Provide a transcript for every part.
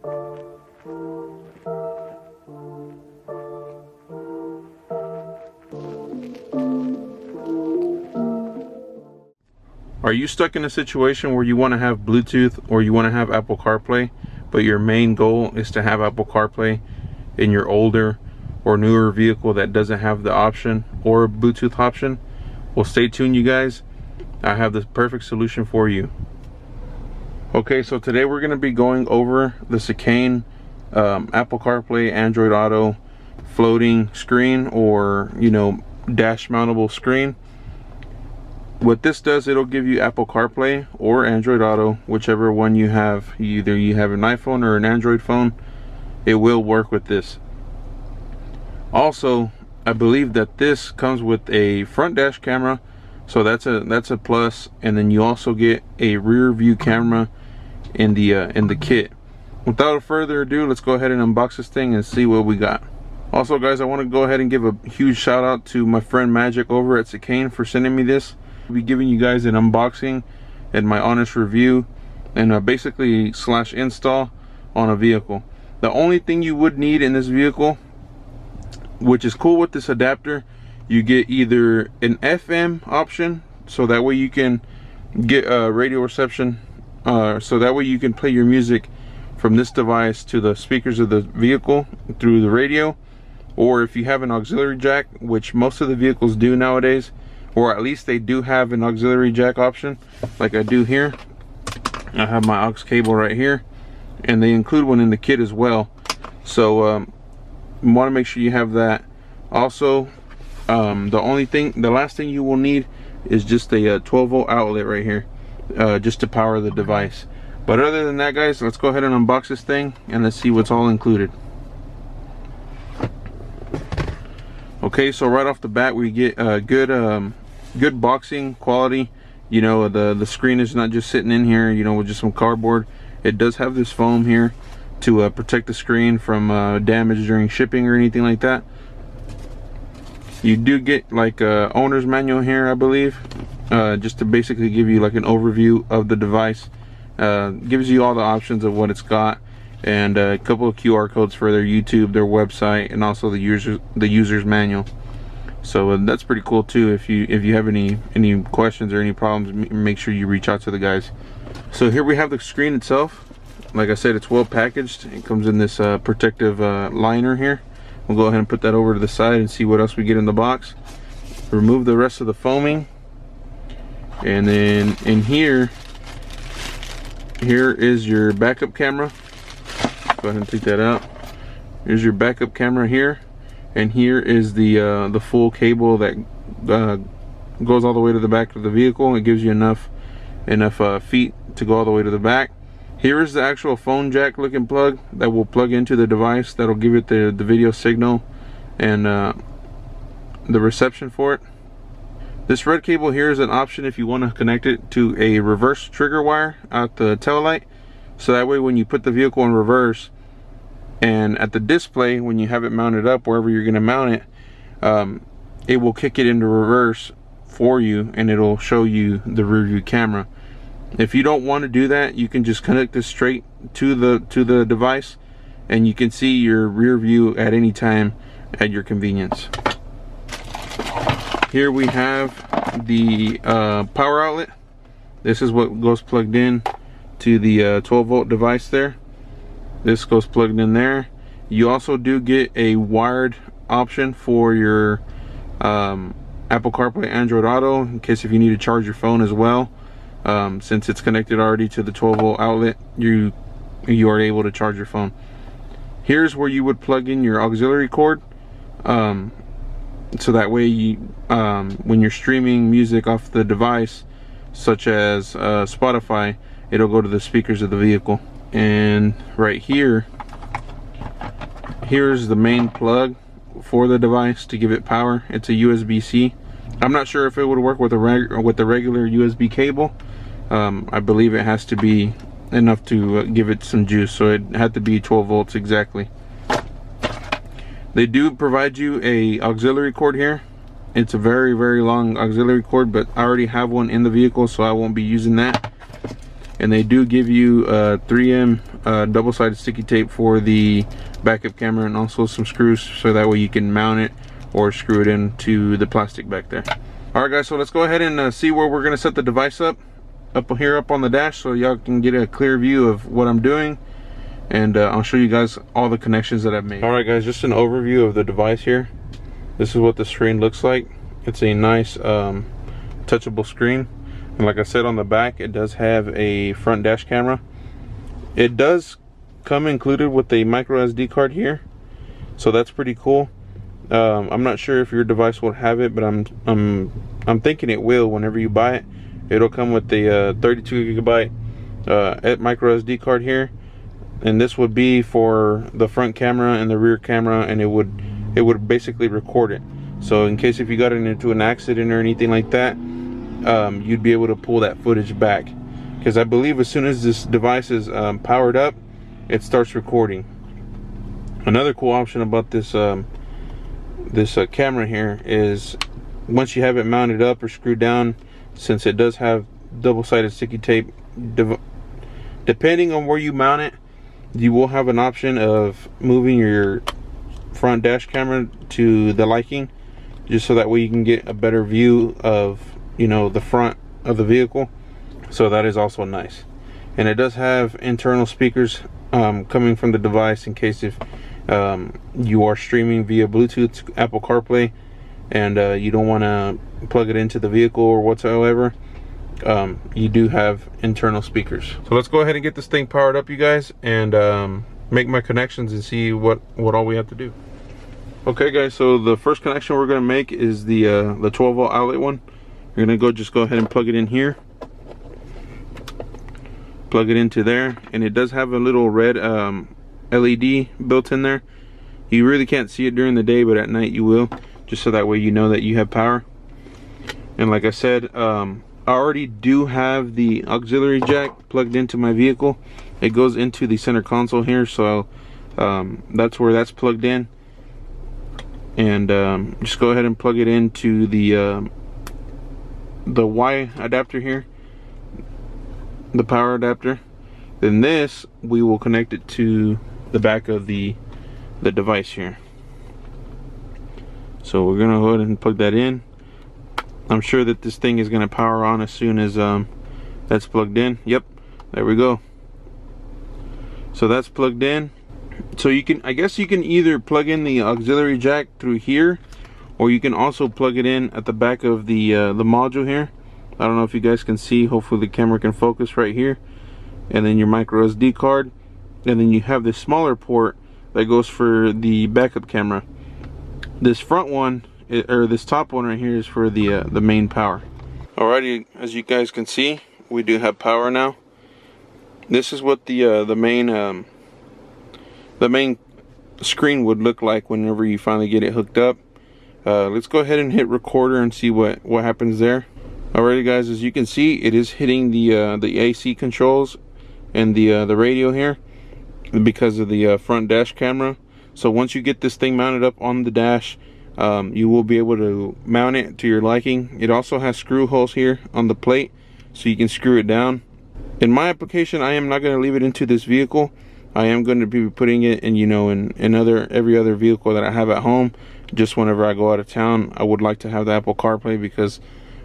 Are you stuck in a situation where you want to have Bluetooth or you want to have Apple CarPlay, but your main goal is to have Apple CarPlay in your older or newer vehicle that doesn't have the option or Bluetooth option? Well, stay tuned, you guys. I have the perfect solution for you. Okay, so today we're going to be going over the Seicane Apple CarPlay Android Auto floating screen, or dash mountable screen. What this does, it'll give you Apple CarPlay or Android Auto, whichever one you have. Either you have an iPhone or an Android phone, it will work with this. Also, I believe that this comes with a front dash camera, so that's a plus, and then you also get a rear view camera in the kit. Without further ado, let's go ahead and unbox this thing and see what we got. Also, guys, I want to go ahead and give a huge shout out to my friend Magic over at Seicane for sending me this. I'll be giving you guys an unboxing and my honest review and basically / install on a vehicle. The only thing you would need in this vehicle, which is cool with this adapter, you get either an FM option, so that way you can get radio reception, so that way you can play your music from this device to the speakers of the vehicle through the radio. Or if you have an auxiliary jack, which most of the vehicles do nowadays, or at least they do have an auxiliary jack option, like I do here. I have my aux cable right here, and they include one in the kit as well. So you want to make sure you have that. Also, the last thing you will need is just a 12-volt outlet right here, just to power the device. But other than that, guys, let's go ahead and unbox this thing and let's see what's all included. Okay, so right off the bat we get good boxing quality. The screen is not just sitting in here with just some cardboard. It does have this foam here to protect the screen from damage during shipping or anything like that. You do get like a owner's manual here, I believe, just to basically give you like an overview of the device. Gives you all the options of what it's got, and a couple of QR codes for their YouTube, their website, and also the user's manual. So that's pretty cool too. If you have any questions or any problems, make sure you reach out to the guys. So here we have the screen itself. Like I said, it's well packaged. It comes in this protective liner here. We'll go ahead and put that over to the side and see what else we get in the box. Remove the rest of the foaming, and then in here is your backup camera. Go ahead and take that out. Here's your backup camera here, and here is the full cable that goes all the way to the back of the vehicle. It gives you enough feet to go all the way to the back. Here is the actual phone jack looking plug that will plug into the device. That'll give it the video signal and the reception for it. This red cable here is an option if you want to connect it to a reverse trigger wire out the tail light, so that way when you put the vehicle in reverse and at the display, when you have it mounted up wherever you're going to mount it, it will kick it into reverse for you, and it'll show you the rear view camera. If you don't want to do that, you can just connect this straight to the device, and you can see your rear view at any time at your convenience. Here we have the power outlet. This is what goes plugged in to the 12-volt device there. This goes plugged in there. You also do get a wired option for your Apple CarPlay Android Auto, in case if you need to charge your phone as well. Since it's connected already to the 12-volt outlet, you are able to charge your phone. Here's where you would plug in your auxiliary cord, so that way you, when you're streaming music off the device, such as Spotify, it'll go to the speakers of the vehicle. And right here's the main plug for the device to give it power. It's a USB-C. I'm not sure if it would work with the regular USB cable. I believe it has to be enough to give it some juice, so it had to be 12 volts exactly. They do provide you a auxiliary cord here. It's a very long auxiliary cord, but I already have one in the vehicle, so I won't be using that. and they do give you 3M double-sided sticky tape for the backup camera, and also some screws so that way you can mount it or screw it into the plastic back there. Alright guys, so let's go ahead and see where we're going to set the device up here up on the dash, so y'all can get a clear view of what I'm doing, and I'll show you guys all the connections that I've made. Alright guys, just an overview of the device here. This is what the screen looks like. It's a nice touchable screen, and like I said, on the back it does have a front dash camera. It does come included with a micro SD card here, so that's pretty cool. I'm not sure if your device will have it, but I'm thinking it will. Whenever you buy it, it'll come with the 32 gigabyte micro SD card here, and this would be for the front camera and the rear camera, and it would basically record it. So in case if you got into an accident or anything like that, you'd be able to pull that footage back, because I believe as soon as this device is powered up, it starts recording. Another cool option about this camera here is once you have it mounted up or screwed down, since it does have double-sided sticky tape, depending on where you mount it, you will have an option of moving your front dash camera to the liking, just so that way you can get a better view of, you know, the front of the vehicle. So that is also nice. And it does have internal speakers coming from the device in case if you are streaming via Bluetooth, Apple Carplay, and you don't want to plug it into the vehicle or whatsoever. You do have internal speakers. So let's go ahead and get this thing powered up, you guys, and make my connections and see what all we have to do. Okay guys, so the first connection we're going to make is the 12 volt outlet one. You're going to just go ahead and plug it in here, plug it into there, and it does have a little red LED built in there. You really can't see it during the day, but at night you will, just so that way you know that you have power. And like I said, I already do have the auxiliary jack plugged into my vehicle. It goes into the center console here, so that's where that's plugged in. And just go ahead and plug it into the Y adapter here, the power adapter. Then this, we will connect it to the back of the device here. So we're gonna go ahead and plug that in. I'm sure that this thing is gonna power on as soon as that's plugged in. Yep, there we go. So that's plugged in. So you can, I guess you can either plug in the auxiliary jack through here, or you can also plug it in at the back of the module here. I don't know if you guys can see, hopefully the camera can focus right here. And then your micro SD card, and then you have this smaller port that goes for the backup camera. This front one, or this top one right here, is for the main power. Alrighty, as you guys can see, we do have power now. This is what the main screen would look like whenever you finally get it hooked up. Let's go ahead and hit recorder and see what happens there. Alrighty guys, as you can see, it is hitting the AC controls and the radio here because of the front dash camera. So once you get this thing mounted up on the dash, you will be able to mount it to your liking. It also has screw holes here on the plate, so you can screw it down. In my application, I am not going to leave it into this vehicle. I am going to be putting it in, you know, in every other vehicle that I have at home. Just whenever I go out of town, I would like to have the Apple CarPlay, because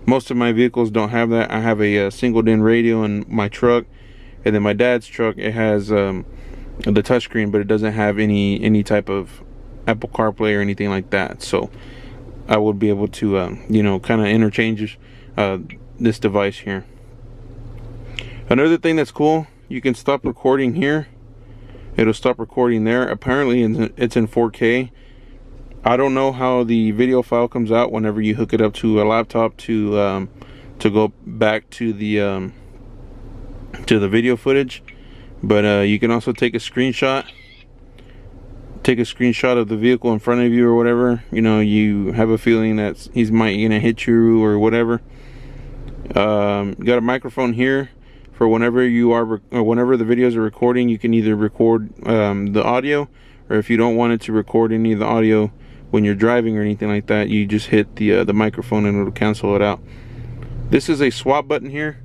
most of my vehicles don't have that. I have a single-DIN radio in my truck, and then my dad's truck, it has the touchscreen, but it doesn't have any type of Apple CarPlay or anything like that. So I would be able to you know, kind of interchange this device here. Another thing that's cool, you can stop recording here. It'll stop recording there. Apparently it's in 4K. I don't know how the video file comes out whenever you hook it up to a laptop to go back to the video footage, but you can also take a screenshot of the vehicle in front of you, or whatever, you know, you have a feeling that he's gonna hit you or whatever. Got a microphone here for whenever whenever the videos are recording. You can either record the audio, or if you don't want it to record any of the audio when you're driving or anything like that, you just hit the microphone and it'll cancel it out. This is a swap button here.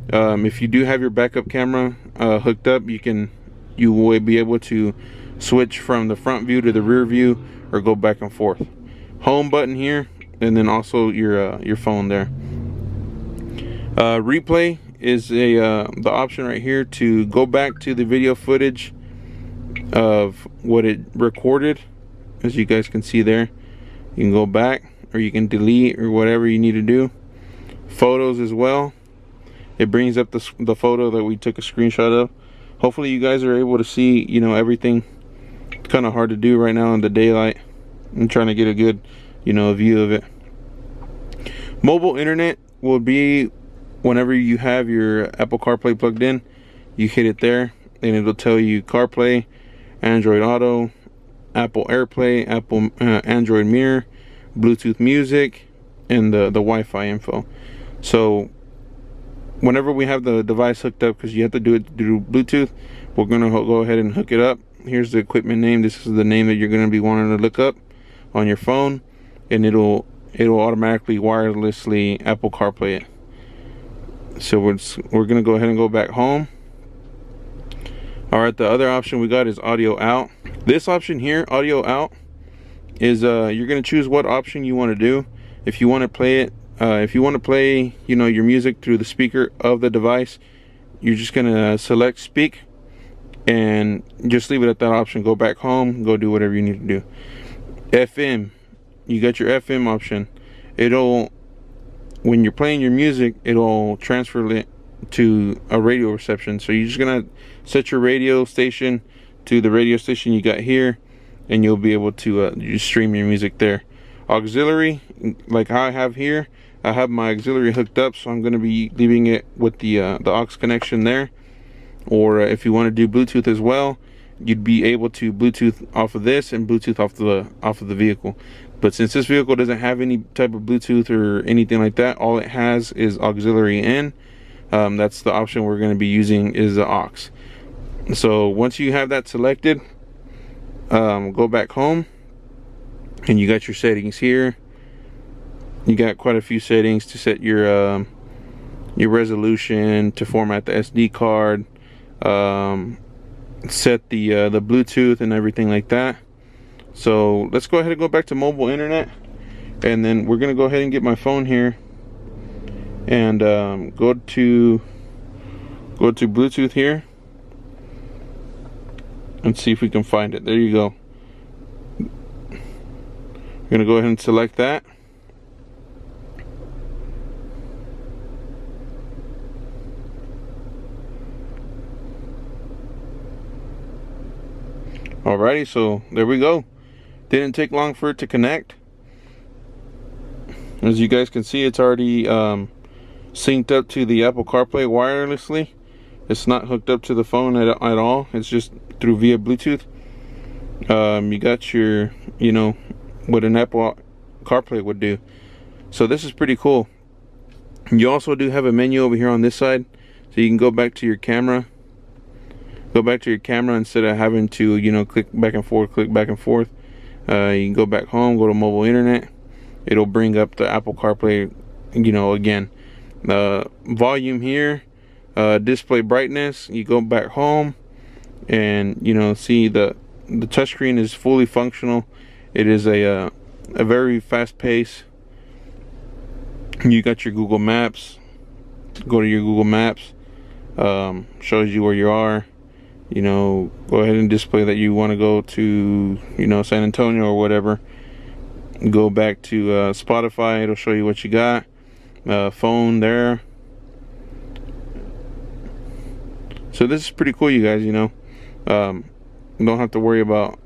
If you do have your backup camera hooked up, you will be able to switch from the front view to the rear view or go back and forth. Home button here, and then also your phone there. Replay is the option right here to go back to the video footage of what it recorded. As you guys can see there, you can go back, or you can delete, or whatever you need to do. Photos as well. It brings up the photo that we took a screenshot of. Hopefully you guys are able to see, you know, everything. It's kind of hard to do right now in the daylight. I'm trying to get a good, you know, view of it. Mobile internet will be whenever you have your Apple CarPlay plugged in. You hit it there, and it'll tell you CarPlay, Android Auto, Apple AirPlay, Apple Android Mirror, Bluetooth music, and the Wi-Fi info. So whenever we have the device hooked up, because you have to do it through Bluetooth, we're going to go ahead and hook it up. Here's the equipment name. This is the name that you're going to be wanting to look up on your phone, and it'll automatically wirelessly Apple CarPlay it. So we're going to go ahead and go back home. Alright, the other option we got is audio out. This option here, audio out, is you're going to choose what option you want to do. If you want to play it, if you want to play, you know, your music through the speaker of the device, you're just going to select speak and just leave it at that option. Go back home, go do whatever you need to do. FM, you got your FM option. It'll, when you're playing your music, it'll transfer it to a radio reception. So you're just going to set your radio station to the radio station you got here, and you'll be able to just stream your music there. Auxiliary, like how I have here, I have my auxiliary hooked up, so I'm going to be leaving it with the aux connection there. Or if you want to do Bluetooth as well, you'd be able to Bluetooth off of this and Bluetooth off of the vehicle. But since this vehicle doesn't have any type of Bluetooth or anything like that, all it has is auxiliary in. That's the option we're going to be using, is the aux. So once you have that selected, go back home, and you got your settings here. You got quite a few settings to set your resolution, to format the SD card, set the Bluetooth and everything like that. So let's go ahead and go back to mobile internet, and then we're gonna go ahead and get my phone here and go to Bluetooth here and see if we can find it. There you go. We're gonna go ahead and select that. Alrighty, so there we go. Didn't take long for it to connect. As you guys can see, it's already synced up to the Apple CarPlay wirelessly. It's not hooked up to the phone at all. It's just through via Bluetooth. You got your, you know, what an Apple CarPlay would do. So this is pretty cool. You also do have a menu over here on this side, so you can go back to your camera. Go back to your camera instead of having to, you know, click back and forth, click back and forth. You can go back home, go to mobile internet. It'll bring up the Apple CarPlay, you know, again. Volume here, display brightness. You go back home, and you know, see the touchscreen is fully functional. It is a very fast pace. You got your Google Maps. Go to your Google Maps. Shows you where you are. You know, go ahead and display that you want to go to, you know, San Antonio or whatever. Go back to Spotify. It'll show you what you got. Phone there. So this is pretty cool, you guys. You know, don't have to worry about,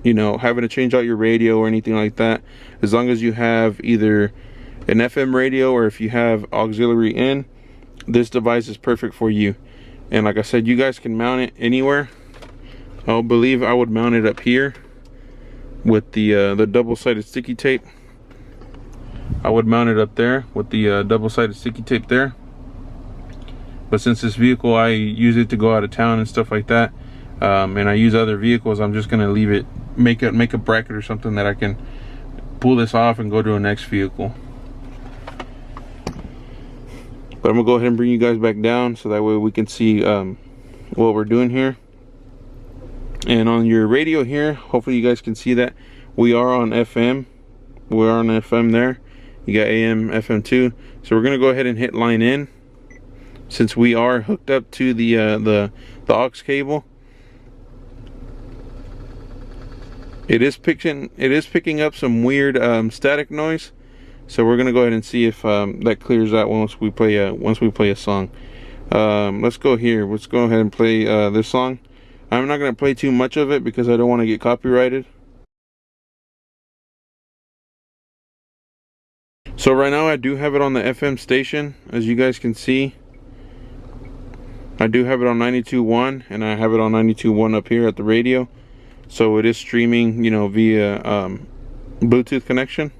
you know, having to change out your radio or anything like that. As long as you have either an FM radio, or if you have auxiliary in, this device is perfect for you. And like I said, you guys can mount it anywhere. I believe I would mount it up here with the double-sided sticky tape. I would mount it up there with the double-sided sticky tape there. But since this vehicle, I use it to go out of town and stuff like that, and I use other vehicles, I'm just gonna leave it, make a bracket or something that I can pull this off and go to a next vehicle. But I'm gonna go ahead and bring you guys back down so that way we can see what we're doing here. And on your radio here, hopefully you guys can see that we are on FM. We're on FM there. You got AM, FM too. So we're gonna go ahead and hit line in, since we are hooked up to the aux cable. It is picking up some weird static noise. So we're gonna go ahead and see if that clears out once we play a song. Let's go here. Let's go ahead and play this song. I'm not gonna play too much of it because I don't want to get copyrighted. So right now I do have it on the FM station, as you guys can see. I do have it on 92.1, and I have it on 92.1 up here at the radio. So it is streaming, you know, via Bluetooth connection.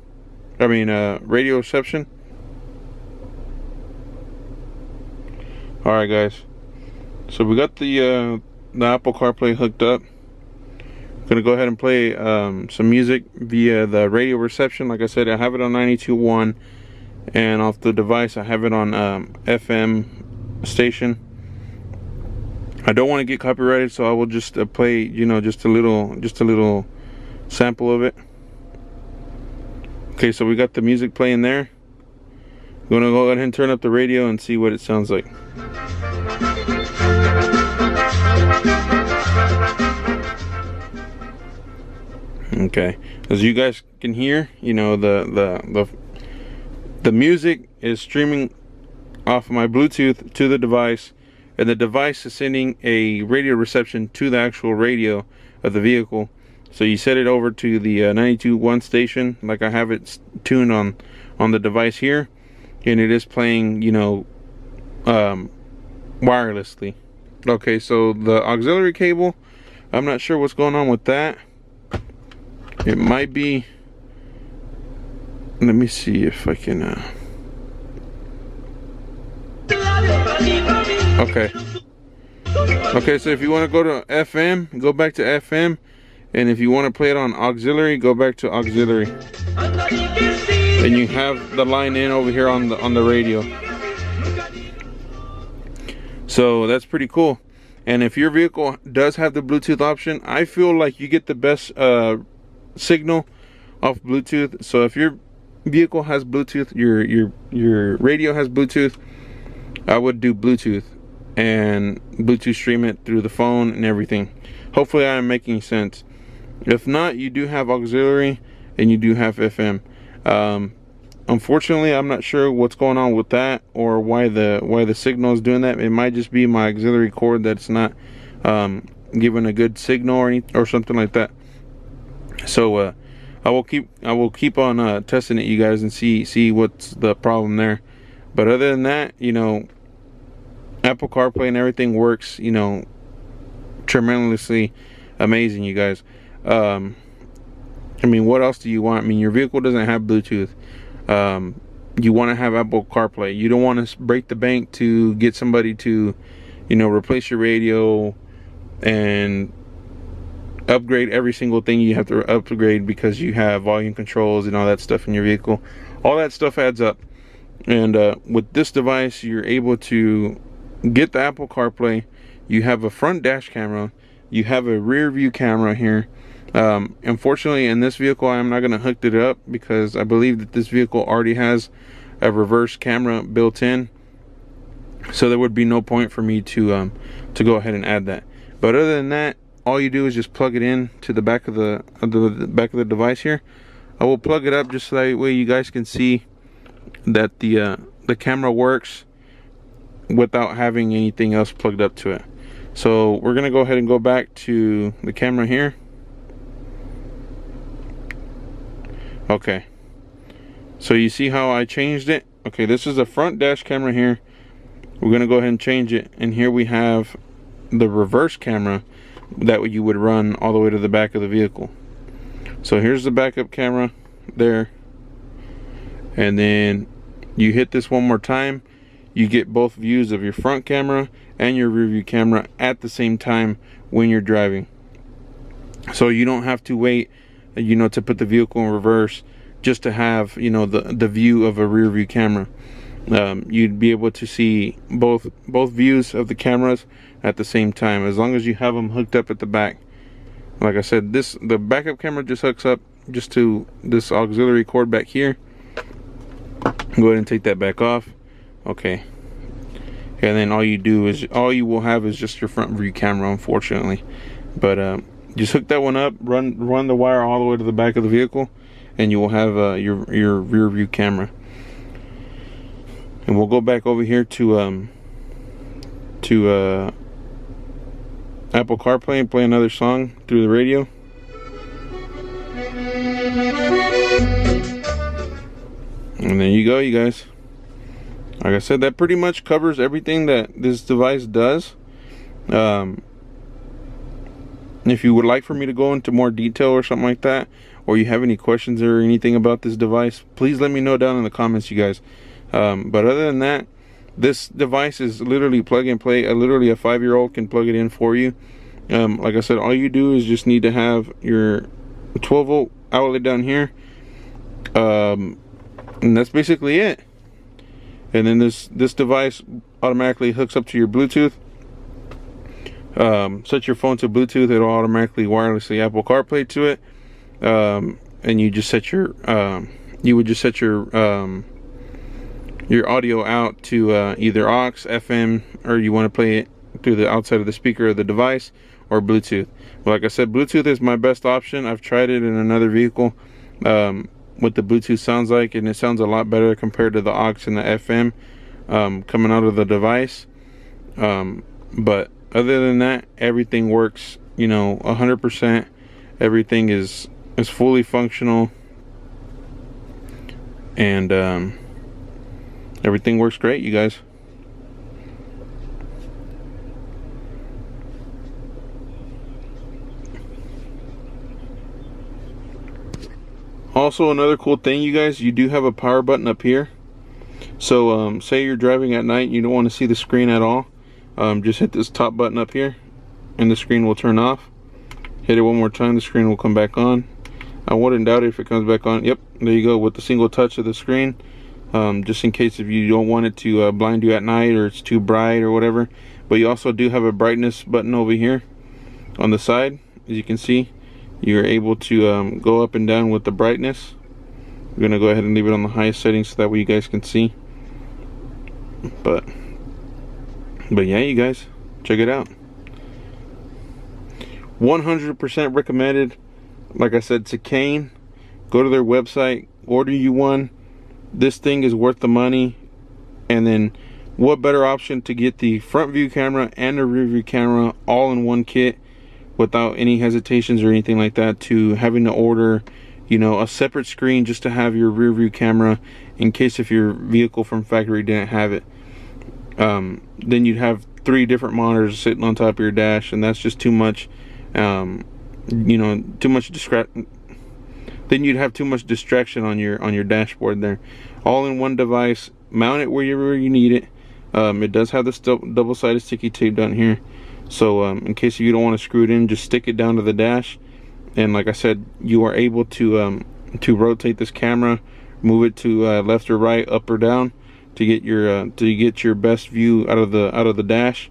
I mean, radio reception. All right, guys. So we got the Apple CarPlay hooked up. I'm gonna go ahead and play some music via the radio reception. Like I said, I have it on 92.1, and off the device I have it on FM station. I don't want to get copyrighted, so I will just play, you know, just a little sample of it. Okay, so we got the music playing there. I'm gonna go ahead and turn up the radio and see what it sounds like. Okay, as you guys can hear, you know, the music is streaming off of my Bluetooth to the device, and the device is sending a radio reception to the actual radio of the vehicle. So you set it over to the 92.1 station, like I have it tuned on the device here, and it is playing, you know, wirelessly. Okay, so the auxiliary cable, I'm not sure what's going on with that. It might be, let me see if I can okay, so if you want to go to FM, go back to FM, and if you want to play it on auxiliary, go back to auxiliary. And you have the line in over here on the radio. So that's pretty cool. And if your vehicle does have the Bluetooth option, I feel like you get the best signal off Bluetooth. So if your vehicle has Bluetooth, your radio has Bluetooth, I would do Bluetooth and Bluetooth stream it through the phone and everything. Hopefully I am making sense. If not, you do have auxiliary and you do have FM. Unfortunately, I'm not sure what's going on with that, or why the signal is doing that. It might just be my auxiliary cord that's not giving a good signal or something like that. So I will keep on testing it, you guys, and see what's the problem there. But other than that, you know, Apple CarPlay and everything works, you know, tremendously amazing, you guys. I mean, what else do you want? I mean, your vehicle doesn't have Bluetooth. You want to have Apple CarPlay. You don't want to break the bank to get somebody to, you know, replace your radio and upgrade every single thing you have to upgrade because you have volume controls and all that stuff in your vehicle. All that stuff adds up. And with this device, you're able to get the Apple CarPlay. You have a front dash camera. You have a rear view camera here. Unfortunately, in this vehicle, I'm not going to hook it up because I believe that this vehicle already has a reverse camera built in. So there would be no point for me to go ahead and add that. But other than that, all you do is just plug it in to the back of the device here. I will plug it up just so that way you guys can see that the camera works without having anything else plugged up to it. So we're gonna go ahead and go back to the camera here. Okay, so you see how I changed it? Okay, this is a front dash camera here. We're gonna go ahead and change it, and here we have the reverse camera that you would run all the way to the back of the vehicle. So here's the backup camera there, and then you hit this one more time, you get both views of your front camera and your rear view camera at the same time when you're driving. So you don't have to wait, you know, to put the vehicle in reverse just to have, you know, the view of a rear view camera. you'd be able to see both views of the cameras at the same time, as long as you have them hooked up at the back. Like I said, the backup camera just hooks up just to this auxiliary cord back here. Go ahead and take that back off. Okay, and then all you will have is just your front view camera, unfortunately. But just hook that one up, run the wire all the way to the back of the vehicle, and you will have your rear view camera. And we'll go back over here to Apple CarPlay and play another song through the radio. And there you go, you guys. Like I said, that pretty much covers everything that this device does. If you would like for me to go into more detail or something like that, or you have any questions or anything about this device, please let me know down in the comments, you guys. But other than that, this device is literally plug and play. Literally a 5-year-old can plug it in for you. Like I said, all you do is just need to have your 12-volt outlet down here, and that's basically it. And then this device automatically hooks up to your Bluetooth. Set your phone to Bluetooth, it'll automatically wirelessly Apple CarPlay to it. And you just set your your audio out to either aux, FM, or you want to play it through the outside of the speaker of the device, or Bluetooth. Well, like I said, Bluetooth is my best option. I've tried it in another vehicle, what the Bluetooth sounds like, and it sounds a lot better compared to the aux and the FM coming out of the device. But other than that, everything works, 100%. Everything is fully functional, and everything works great, you guys. Also, another cool thing, you guys, you do have a power button up here. So say you're driving at night and you don't want to see the screen at all, just hit this top button up here and the screen will turn off. Hit it one more time, the screen will come back on. I wouldn't doubt it if it comes back on. Yep, there you go, with the single touch of the screen. Just in case if you don't want it to blind you at night, or it's too bright or whatever. But you also do have a brightness button over here on the side. As you can see, you're able to go up and down with the brightness. I'm gonna go ahead and leave it on the highest setting so that way you guys can see. But yeah, you guys, check it out. 100% recommended. Like I said, Seicane, go to their website, order you one. This thing is worth the money. And then what better option to get the front view camera and the rear view camera all in one kit without any hesitations or anything like that, to having to order a separate screen just to have your rear view camera in case if your vehicle from factory didn't have it. Then you'd have 3 different monitors sitting on top of your dash, and that's just too much. Too much then you'd have too much distraction on your dashboard there. All in one device, mount it wherever you need it. It does have this double-sided sticky tape down here, so in case you don't want to screw it in, just stick it down to the dash. And like I said, you are able to rotate this camera, move it to left or right, up or down, to get your best view out of the dash.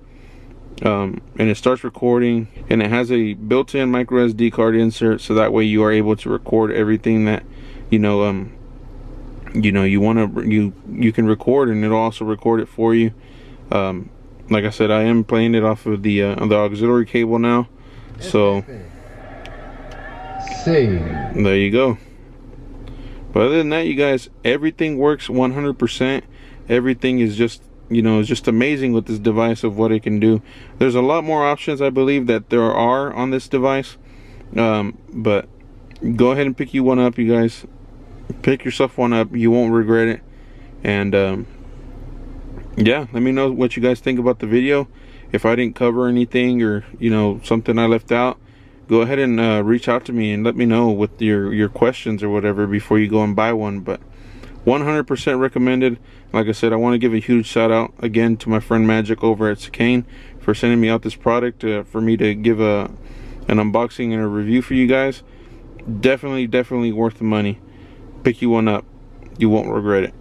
And it starts recording, and it has a built-in micro SD card insert, so that way you are able to record everything that you can record, and it'll also record it for you. Like I said, I am playing it off of the auxiliary cable now, so there you go. But other than that, you guys, everything works 100%. Everything is just it's just amazing with this device of what it can do. There's a lot more options, I believe, that there are on this device, but go ahead and pick you one up, you guys. Pick yourself one up, you won't regret it. And yeah, let me know what you guys think about the video. If I didn't cover anything, or something I left out, go ahead and reach out to me and let me know with your questions or whatever before you go and buy one. But 100% recommended. Like I said, I want to give a huge shout out again to my friend Magic over at Seicane for sending me out this product for me to give an unboxing and a review for you guys. Definitely worth the money. Pick you one up, you won't regret it.